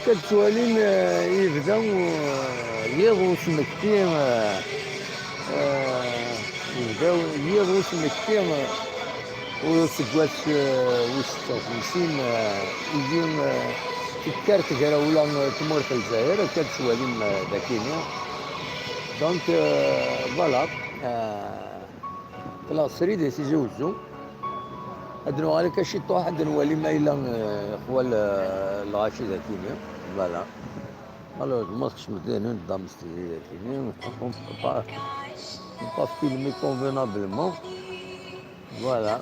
كتوالين يبدا يغوص مكتيم يبداو يغوص مكتيم وسكواس وستة وخمسين يجيون تكارت ولا تمورت الجزائر كتوالين داكيني دونك فوالا العصري دي تيجوزو هادو على كشي طوح هاد نولي ما إلا خوال الغاشي داكيني فوالا malheureusement je me donne une dame on peut pas filmer convenablement voilà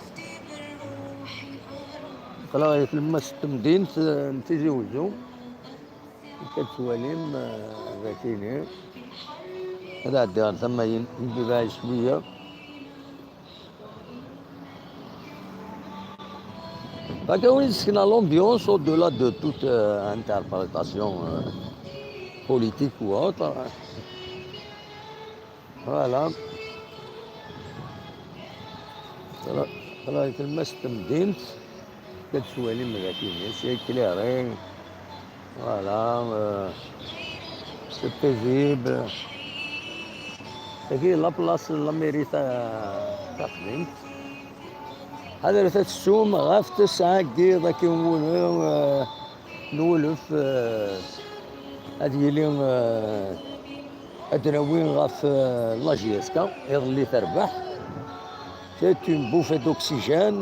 خلاص لما ست مدينة نتزوجو كتواليم ذاكيني هذا الدار ثم ينبغي شوية فكون سكنا l'ambiance au-delà de toute interprétation politique ou autre. Voilà. رايت المس تمدينت كتسوالي مذاكيني سي كليري فوالا سي بيزيبل هذه لا بلاص لا ميريتا تخدمت هذا راه تسوم غاف تسعة كي كي نولف هذه اليوم ادراوين غاف لاجيسكا يظلي تربح سيت اون بوفي دوكسيجين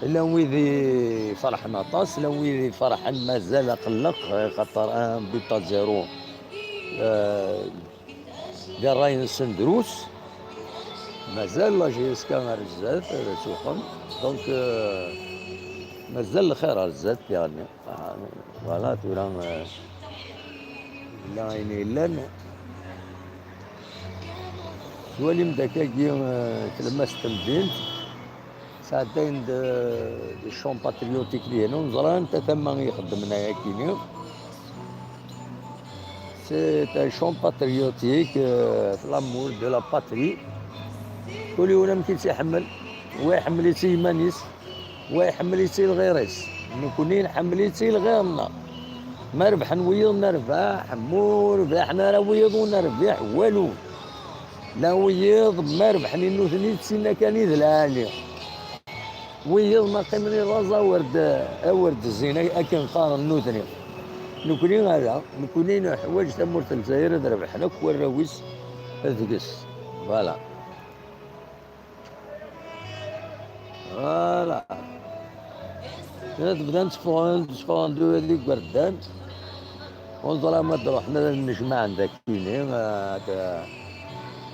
لا ويدي فرحنا طاس لا ويدي فرحان مازال قلق خاطر ان بيتا زيرو ديال راين سندروس مازال لاجيسكا رزات سوقا دونك مازال الخير رزات يعني فوالا تولا لا عيني لنا ولي مداكاكي تلمست تمدينت ساعتين دي شون باتريوتيك ديالو نزران انت تما يخدم هنايا كيني سي ان شون باتريوتيك في لامور دو لا باتري كل يوم كي تيحمل ويحمليتي يمانيس ويحمليتي الغيريس نكوني نحمليتي لغيرنا ما ربح نويض نربح مو ربحنا راه ويض ونربح والو لا ويض ما ربحني نوثني تسينا كان يذلعني ويض ما قيمني رازا ورد الزينة أكن قارن نوثني نكوني هذا نكوني حوايج تمورة الجزائر ربحنا كوراويس ذقس فوالا فوالا تبدا نتفوان دو هذيك بردان ونظرا ما روحنا نجمع عندك كيني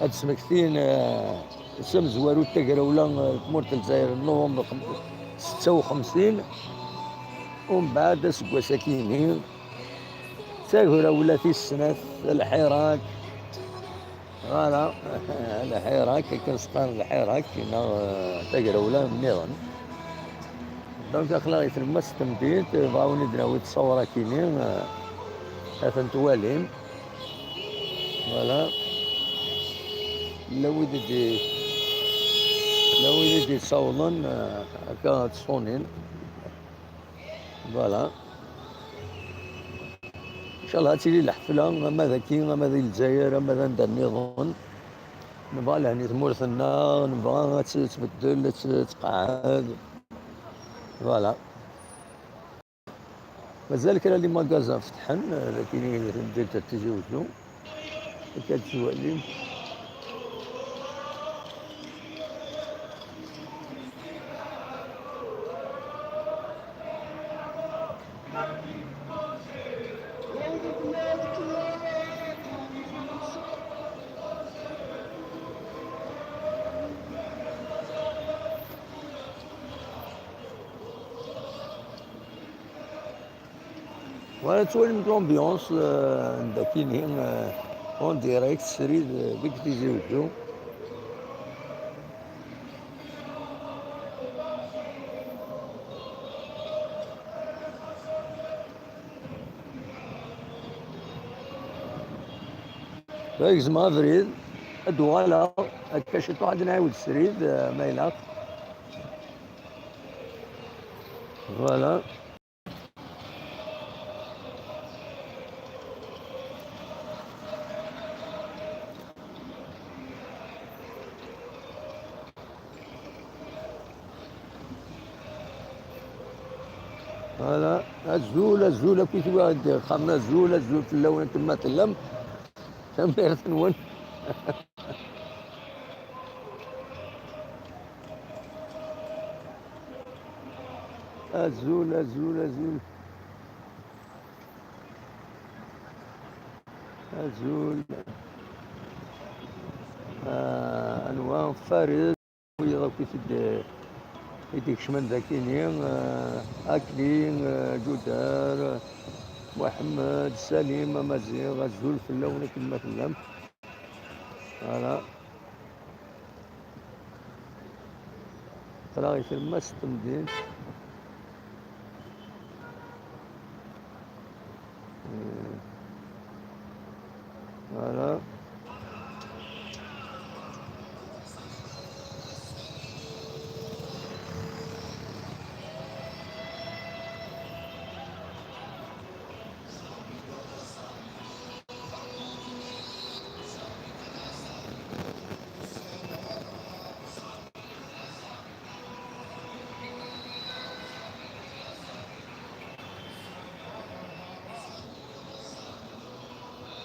هاد سمكتين سم زوارو تقراولا تمورة الجزائر نوفمبر 56 ومن بعد سكوا ساكينين تاهرا ولا في السنة الحراك فوالا الحراك كنسقان الحراك كينا تقراولا نيران دونك اخلاقي تما ستمديت بغاوني دراوي تصورا كينين اثن توالين فوالا لا ويدي تصوضن هكا تصونين فوالا ان شاء الله تيلي الحفله ماذا كي ماذا الجزائر ماذا ندير نظن نبغى يعني تمورثنا نبغى تبدل تقعد فوالا مازال كاين لي ماكازا فتحن لكن ندير تتجاوزو كتسوالي وانا تولي من لومبيونس داكيني اون ديريكت سريد بك تيزيوجو فايك زعما فريد الدواله هكا شي واحد نعاود السريد ما يلاق فوالا فوالا الزولة كي تبغى دير خمنا الزول في اللون تما تلم تمير تنون. الزول انواع فارس ويضا يديك شمن ذاكيني اكلين جدار محمد سليم مزيغ الزول في اللون كما تلم. فوالا راهي في المس تمدين. فوالا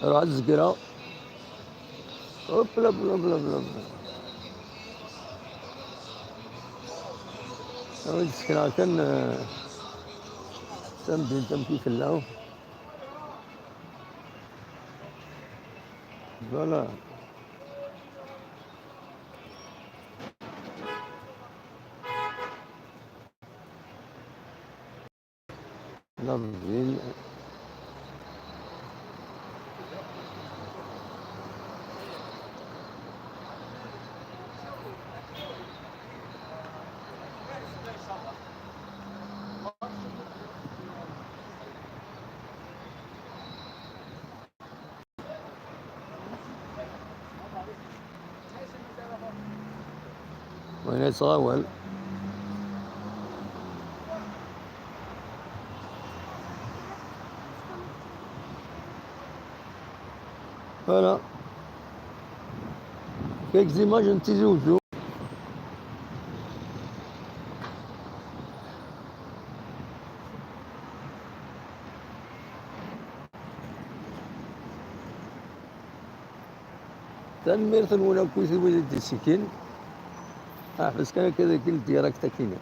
روح الزقرة هوب بلا بلا بلا بلا بلا هاود السكرة كان تمدين تمشي في اللو. فوالا نظيل وين يتصاول. فوالا كيك زيماج نتيزوجو. تنمير تنونا كويس ولد السكين. بس كان كذا كل ديراكتا كينا.